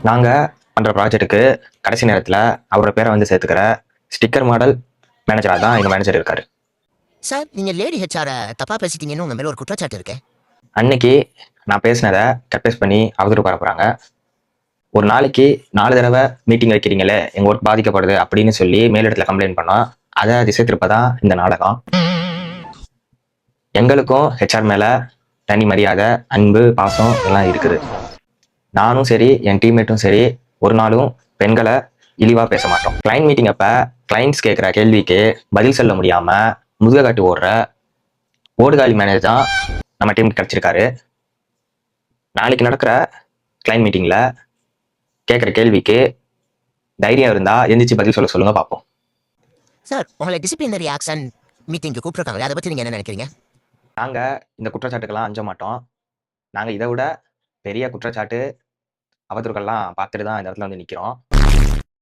நாங்க பண்ற ப்ராஜெக்ட்டுக்கு கடைசி நேரத்துல அவரோட பேரை வந்து சேர்த்துக்கிற ஸ்டிக்கர் மாடல் மேனேஜரா தான் எங்க மேனேஜர் இருக்காரு. சார், நீங்க லேடி ஹெச்ஆர தப்பா பேசிட்டீங்கன்னு உங்க மேல ஒரு குற்றச்சாட்டு இருக்கு. அன்னைக்கு நான் பேசினதை கட் பேஸ்ட் பண்ணி அவதூறு பரப்புறாங்க. ஒரு நாளைக்கு 4 தடவை மீட்டிங் வைக்கிறீங்களே, எங்க ஒர்க் பாதிக்கப்படுது அப்படின்னு சொல்லி மேலிடத்துல கம்ப்ளைண்ட் பண்ணோம். அதை திசை திருப்பதான் இந்த நாடகம். எங்களுக்கும் ஹெச்ஆர் மேல தனி மரியாதை, அன்பு, பாசம் எல்லாம் இருக்குது. நானும் சரி, என் டீம்மேட்டும் சரி, ஒரு நாளும் பெண்களை இழிவா பேச மாட்டோம். கிளைண்ட் மீட்டிங் அப்ப கிளைண்ட்ஸ் கேட்கிற கேள்விக்கு பதில் சொல்ல முடியாம முதுக காட்டி ஓடுற ஓடுகாலி மேனேஜர் தான் நம்ம டீமுக்கு கிடைச்சிருக்காரு. நாளைக்கு நடக்கிற கிளைண்ட் மீட்டிங்ல கேட்கிற கேள்விக்கு தைரியம் இருந்தா எந்திரிச்சு பதில் சொல்ல சொல்லுங்க பார்ப்போம். சார், உங்களை டிசிப்ளினரி ஆக்ஷன் மீட்டிங்க்கு கூப்பிட்டுருக்காங்க. அதை பத்தி நீங்க என்ன நினைக்கிறீங்க? நாங்க இந்த குற்றச்சாட்டுக்கெல்லாம் அஞ்ச மாட்டோம். நாங்க இதை விட பெரிய குற்றச்சாட்டு, அவதூறுகள்லாம் பார்த்துட்டு தான் இந்த இடத்துல வந்து நிக்கிறோம்.